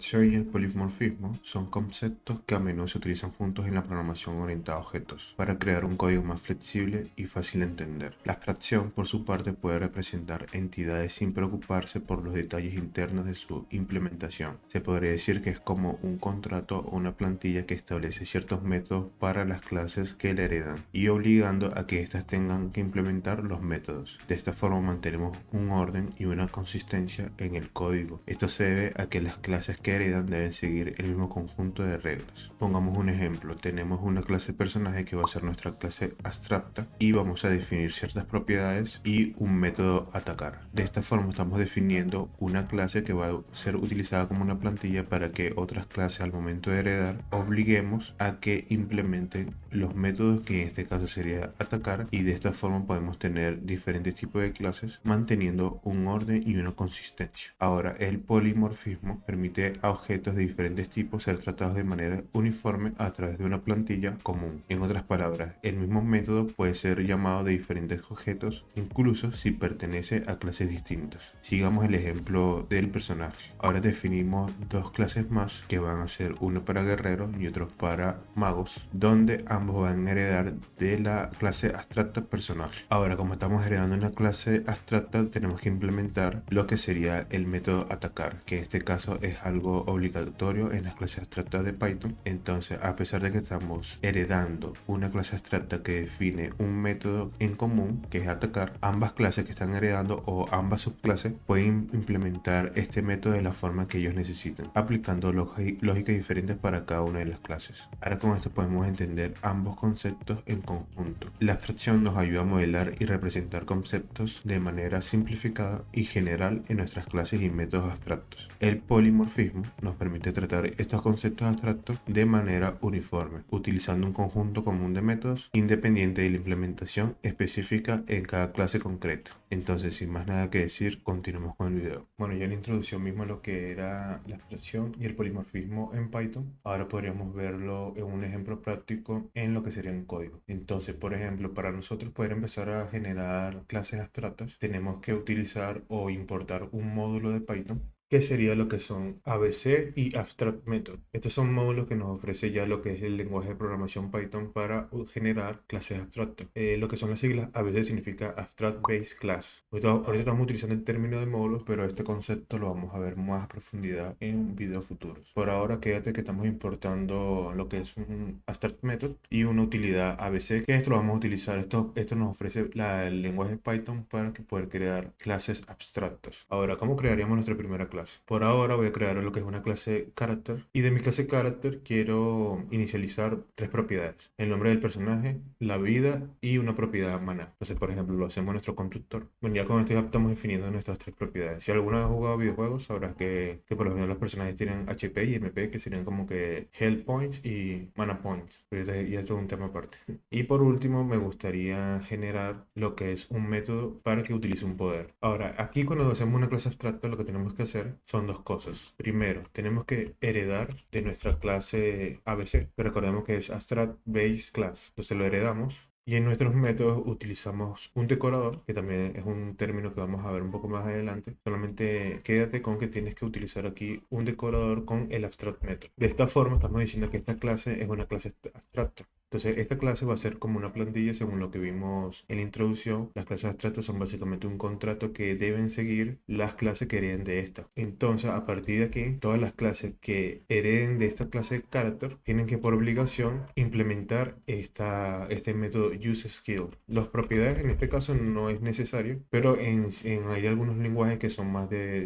abstracción y el polimorfismo son conceptos que a menudo se utilizan juntos en la programación orientada a objetos para crear un código más flexible y fácil de entender. La abstracción, por su parte, puede representar entidades sin preocuparse por los detalles internos de su implementación. Se podría decir que es como un contrato o una plantilla que establece ciertos métodos para las clases que le heredan y obligando a que éstas tengan que implementar los métodos. De esta forma mantenemos un orden y una consistencia en el código. Esto se debe a que las clases que heredan deben seguir el mismo conjunto de reglas. Pongamos un ejemplo, tenemos una clase personaje que va a ser nuestra clase abstracta y vamos a definir ciertas propiedades y un método atacar. De esta forma estamos definiendo una clase que va a ser utilizada como una plantilla para que otras clases al momento de heredar obliguemos a que implementen los métodos, que en este caso sería atacar, y de esta forma podemos tener diferentes tipos de clases manteniendo un orden y una consistencia. Ahora, el polimorfismo permite a objetos de diferentes tipos ser tratados de manera uniforme a través de una plantilla común. En otras palabras, el mismo método puede ser llamado de diferentes objetos, incluso si pertenece a clases distintas. Sigamos el ejemplo del personaje. Ahora definimos dos clases más que van a ser uno para guerreros y otro para magos, donde ambos van a heredar de la clase abstracta personaje. Ahora, como estamos heredando una clase abstracta, tenemos que implementar lo que sería el método atacar, que en este caso es algo obligatorio en las clases abstractas de Python. Entonces, a pesar de que estamos heredando una clase abstracta que define un método en común, que es atacar, ambas clases que están heredando o ambas subclases pueden implementar este método de la forma que ellos necesiten, aplicando lógicas diferentes para cada una de las clases. Ahora con esto podemos entender ambos conceptos en conjunto. La abstracción nos ayuda a modelar y representar conceptos de manera simplificada y general en nuestras clases y métodos abstractos. El polimorfismo nos permite tratar estos conceptos abstractos de manera uniforme, utilizando un conjunto común de métodos independiente de la implementación específica en cada clase concreta. Entonces, sin más nada que decir, continuemos con el video. Bueno, ya la introducción mismo a lo que era la abstracción y el polimorfismo en Python. Ahora podríamos verlo en un ejemplo práctico en lo que sería un código. Entonces, por ejemplo, para nosotros poder empezar a generar clases abstractas, tenemos que utilizar o importar un módulo de Python que sería lo que son ABC y Abstract Method. Estos son módulos que nos ofrece ya lo que es el lenguaje de programación Python para generar clases abstractas. Lo que son las siglas ABC significa Abstract Base Class. Ahorita estamos utilizando el término de módulos, pero este concepto lo vamos a ver más a profundidad en videos futuros. Por ahora, quédate que estamos importando lo que es un Abstract Method y una utilidad ABC, que esto lo vamos a utilizar. Esto nos ofrece el lenguaje Python para poder crear clases abstractas. Ahora, ¿cómo crearíamos nuestra primera clase? Por ahora voy a crear lo que es una clase character, y de mi clase character quiero inicializar tres propiedades: el nombre del personaje, la vida y una propiedad maná. Entonces, por ejemplo, lo hacemos en nuestro constructor. Bueno, ya con esto ya estamos definiendo nuestras tres propiedades. Si alguna vez has jugado videojuegos, sabrás que por lo general los personajes tienen HP y MP, que serían como que health points y mana points. Pero y esto es un tema aparte. Y por último, me gustaría generar lo que es un método para que utilice un poder. Ahora, aquí cuando hacemos una clase abstracta, lo que tenemos que hacer son dos cosas. Primero, tenemos que heredar de nuestra clase ABC, que recordemos que es Abstract Base Class. Entonces lo heredamos. Y en nuestros métodos utilizamos un decorador, que también es un término que vamos a ver un poco más adelante. Solamente quédate con que tienes que utilizar aquí un decorador con el abstract method. De esta forma estamos diciendo que esta clase es una clase abstracta. Entonces, esta clase va a ser como una plantilla según lo que vimos en la introducción. Las clases abstractas son básicamente un contrato que deben seguir las clases que hereden de esta. Entonces, a partir de aquí, todas las clases que hereden de esta clase character tienen que por obligación implementar este método useSkill. Las propiedades en este caso no es necesario, pero hay algunos lenguajes que son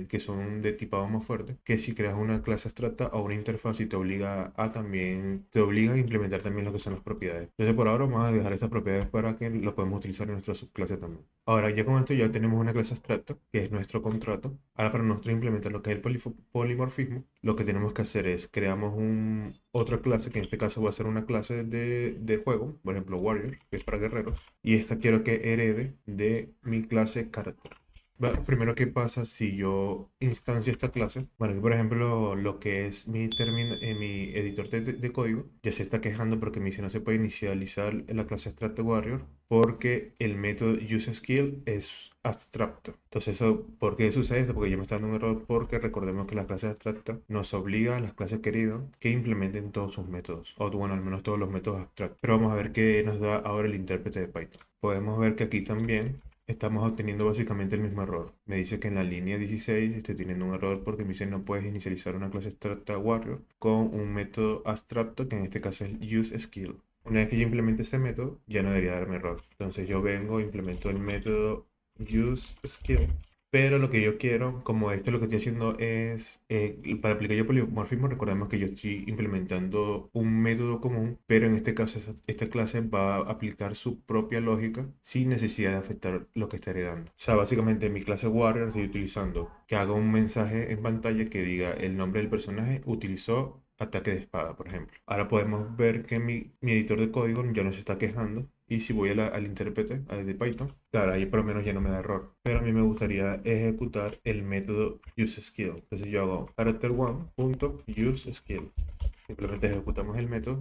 que son de tipado más fuerte, que si creas una clase abstracta o una interfaz y te obliga a implementar también lo que son las propiedades. Entonces por ahora vamos a dejar estas propiedades para que lo podamos utilizar en nuestra subclase también. Ahora ya con esto ya tenemos una clase abstracta, que es nuestro contrato. Ahora para nosotros implementar lo que es el polimorfismo, lo que tenemos que hacer es creamos otra clase, que en este caso va a ser una clase de juego, por ejemplo Warrior, que es para guerreros, y esta quiero que herede de mi clase character. Primero, ¿qué pasa si yo instancio esta clase? Bueno, aquí por ejemplo, lo que es mi editor de código ya se está quejando porque me dice no se puede inicializar la clase Abstract Warrior porque el método useSkill es abstracto. Entonces, ¿por qué sucede esto? Porque ya me está dando un error porque recordemos que la clase abstracta nos obliga a las clases queridas que implementen todos sus métodos, o bueno, al menos todos los métodos abstractos. Pero vamos a ver qué nos da ahora el intérprete de Python. Podemos ver que aquí también estamos obteniendo básicamente el mismo error. Me dice que en la línea 16 estoy teniendo un error porque me dice no puedes inicializar una clase abstracta Warrior con un método abstracto que en este caso es useSkill. Una vez que yo implemente ese método, ya no debería darme error. Entonces yo vengo, implemento el método useSkill, pero lo que yo quiero, como esto lo que estoy haciendo es, para aplicar yo polimorfismo, recordemos que yo estoy implementando un método común, pero en este caso esta clase va a aplicar su propia lógica sin necesidad de afectar lo que estaré dando. O sea, básicamente en mi clase Warrior estoy utilizando que haga un mensaje en pantalla que diga el nombre del personaje utilizó ataque de espada, por ejemplo. Ahora podemos ver que mi editor de código ya no se está quejando. Y si voy al intérprete de Python, claro, ahí por lo menos ya no me da error. Pero a mí me gustaría ejecutar el método useSkill. Entonces yo hago character1.useSkill. Simplemente ejecutamos el método,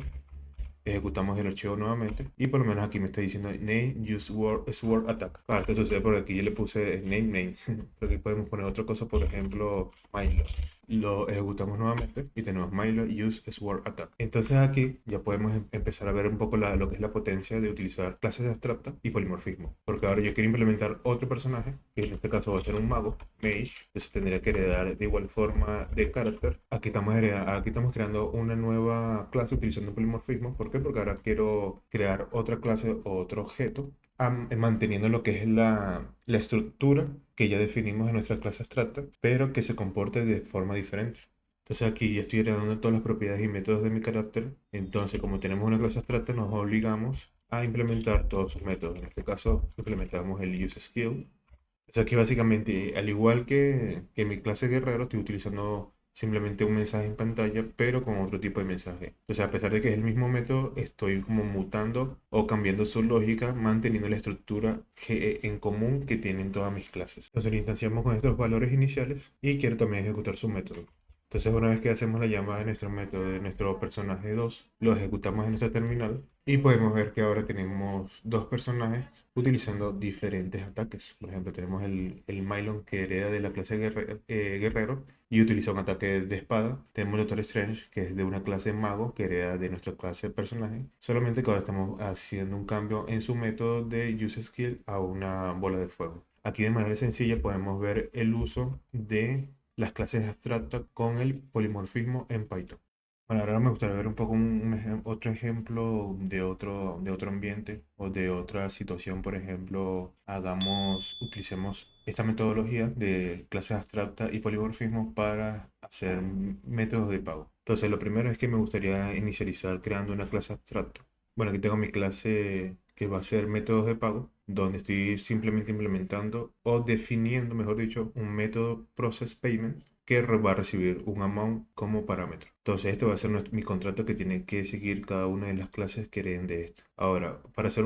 ejecutamos el archivo nuevamente y por lo menos aquí me está diciendo name use sword attack. Claro, esto sucede porque aquí yo le puse name. Pero aquí podemos poner otra cosa, por ejemplo, Milo. Lo ejecutamos nuevamente y tenemos Milo use sword attack. Entonces aquí ya podemos empezar a ver un poco lo que es la potencia de utilizar clases abstractas y polimorfismo. Porque ahora yo quiero implementar otro personaje, que en este caso va a ser un mago, mage, que se tendría que heredar de igual forma de carácter. Aquí estamos creando una nueva clase utilizando polimorfismo. ¿Por qué? Porque ahora quiero crear otra clase o otro objeto manteniendo lo que es la estructura que ya definimos en nuestra clase abstracta, pero que se comporte de forma diferente. Entonces aquí ya estoy heredando todas las propiedades y métodos de mi carácter. Entonces, como tenemos una clase abstracta, nos obligamos a implementar todos sus métodos. En este caso, implementamos el useSkill. O sea, aquí básicamente, al igual que mi clase guerrero, estoy utilizando simplemente un mensaje en pantalla, pero con otro tipo de mensaje. O sea, a pesar de que es el mismo método, estoy como mutando o cambiando su lógica, manteniendo la estructura en común que tienen todas mis clases. Entonces, lo instanciamos con estos valores iniciales y quiero también ejecutar su método. Entonces, una vez que hacemos la llamada de nuestro método de nuestro personaje 2 lo ejecutamos en nuestra terminal y podemos ver que ahora tenemos dos personajes utilizando diferentes ataques. Por ejemplo, tenemos el Mylon que hereda de la clase guerrero y utiliza un ataque de espada. Tenemos el Doctor Strange que es de una clase mago que hereda de nuestra clase personaje. Solamente que ahora estamos haciendo un cambio en su método de use skill a una bola de fuego. Aquí de manera sencilla podemos ver el uso de las clases abstractas con el polimorfismo en Python. Bueno, ahora me gustaría ver un poco otro ejemplo de otro ambiente o de otra situación. Por ejemplo, utilicemos esta metodología de clases abstractas y polimorfismo para hacer métodos de pago. Entonces, lo primero es que me gustaría inicializar creando una clase abstracta. Bueno, aquí tengo mi clase que va a ser métodos de pago, donde estoy simplemente implementando o definiendo, mejor dicho, un método process payment que va a recibir un amount como parámetro. Entonces, este va a ser mi contrato que tiene que seguir cada una de las clases que hereden de esto. Ahora, para hacer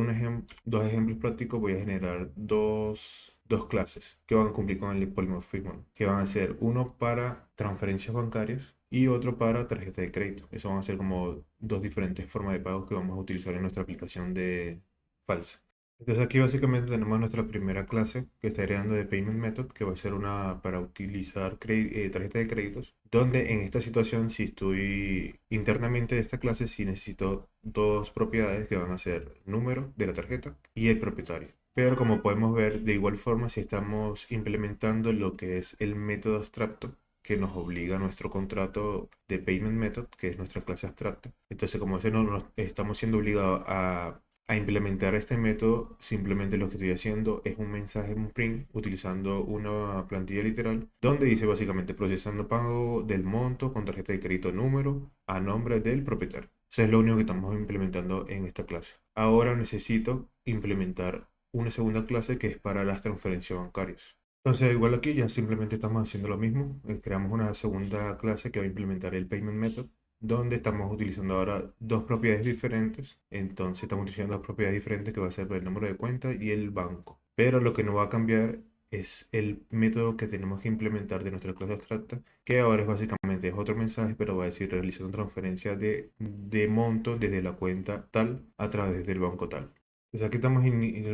dos ejemplos prácticos, voy a generar dos clases que van a cumplir con el polimorfismo, que van a ser uno para transferencias bancarias y otro para tarjeta de crédito. Eso van a ser como dos diferentes formas de pago que vamos a utilizar en nuestra aplicación de Falsa. Entonces aquí básicamente tenemos nuestra primera clase que está heredando de Payment Method, que va a ser una para utilizar tarjeta de créditos, donde en esta situación si estoy internamente de esta clase, si necesito dos propiedades que van a ser número de la tarjeta y el propietario. Pero como podemos ver, de igual forma, si estamos implementando lo que es el método abstracto, que nos obliga a nuestro contrato de Payment Method, que es nuestra clase abstracta. Entonces, como ese no nos estamos siendo obligados a implementar este método, simplemente lo que estoy haciendo es un mensaje, un print, utilizando una plantilla literal, donde dice básicamente procesando pago del monto con tarjeta de crédito número a nombre del propietario. Eso es lo único que estamos implementando en esta clase. Ahora necesito implementar una segunda clase que es para las transferencias bancarias. Entonces, igual aquí ya simplemente estamos haciendo lo mismo. Creamos una segunda clase que va a implementar el payment method, donde estamos utilizando ahora dos propiedades diferentes. Entonces, estamos utilizando dos propiedades diferentes que va a ser el número de cuenta y el banco. Pero lo que no va a cambiar es el método que tenemos que implementar de nuestra clase abstracta, que ahora es básicamente es otro mensaje, pero va a decir realizando transferencia de monto desde la cuenta tal a través del banco tal. Pues aquí estamos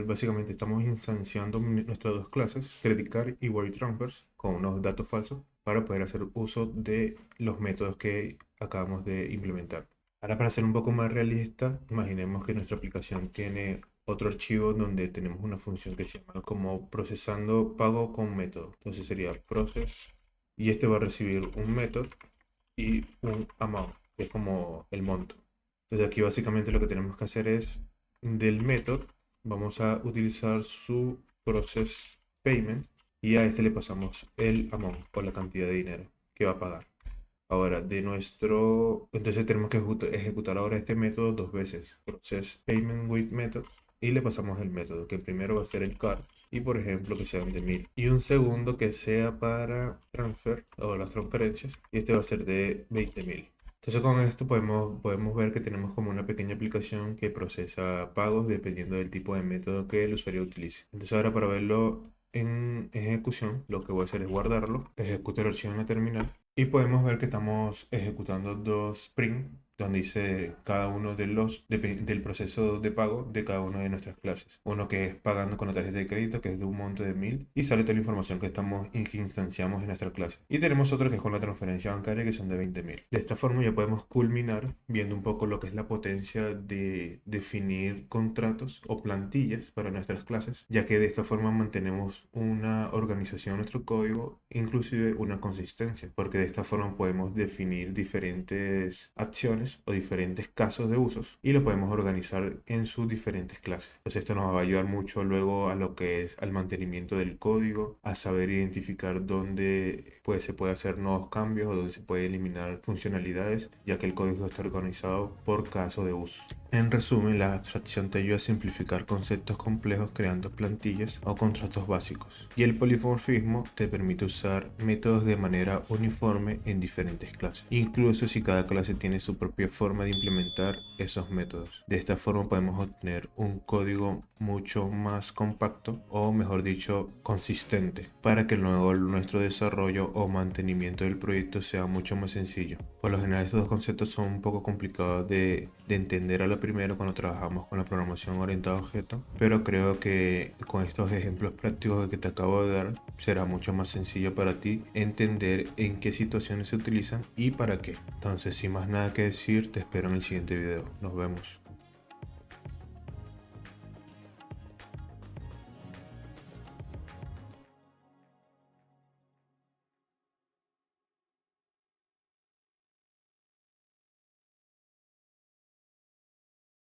básicamente estamos instanciando nuestras dos clases, Credit Card y Wire Transfers, con unos datos falsos para poder hacer uso de los métodos que acabamos de implementar. Ahora, para ser un poco más realista, imaginemos que nuestra aplicación tiene otro archivo donde tenemos una función que se llama como procesando pago con método. Entonces sería process y este va a recibir un método y un amount, que es como el monto. Entonces aquí básicamente lo que tenemos que hacer es del método vamos a utilizar su process payment y a este le pasamos el amount o la cantidad de dinero que va a pagar. Ahora, entonces tenemos que ejecutar ahora este método dos veces, process payment with method, y le pasamos el método, que primero va a ser el card, y por ejemplo que sean de 1000, y un segundo que sea para transfer o las transferencias, y este va a ser de 20.000. Entonces con esto podemos ver que tenemos como una pequeña aplicación que procesa pagos dependiendo del tipo de método que el usuario utilice. Entonces ahora para verlo en ejecución, lo que voy a hacer es guardarlo, ejecuto el archivo en la terminal y podemos ver que estamos ejecutando dos print donde dice cada uno del proceso de pago de cada una de nuestras clases. Uno que es pagando con la tarjeta de crédito, que es de un monto de 1000 y sale toda la información que instanciamos en nuestra clase. Y tenemos otro que es con la transferencia bancaria, que son de 20.000. De esta forma ya podemos culminar viendo un poco lo que es la potencia de definir contratos o plantillas para nuestras clases, ya que de esta forma mantenemos una organización en nuestro código, inclusive una consistencia, porque de esta forma podemos definir diferentes acciones o diferentes casos de usos y lo podemos organizar en sus diferentes clases. Entonces esto nos va a ayudar mucho luego a lo que es al mantenimiento del código, a saber identificar dónde se puede hacer nuevos cambios o dónde se puede eliminar funcionalidades, ya que el código está organizado por caso de uso. En resumen, la abstracción te ayuda a simplificar conceptos complejos creando plantillas o contratos básicos. Y el polimorfismo te permite usar métodos de manera uniforme en diferentes clases, incluso si cada clase tiene su propia forma de implementar esos métodos. De esta forma podemos obtener un código mucho más compacto o mejor dicho consistente para que luego nuestro desarrollo o mantenimiento del proyecto sea mucho más sencillo. Por lo general estos dos conceptos son un poco complicados de entender a lo primero cuando trabajamos con la programación orientada a objetos, pero creo que con estos ejemplos prácticos que te acabo de dar será mucho más sencillo para ti entender en qué situaciones se utilizan y para qué. Entonces, sin más nada que decir, te espero en el siguiente video. Nos vemos.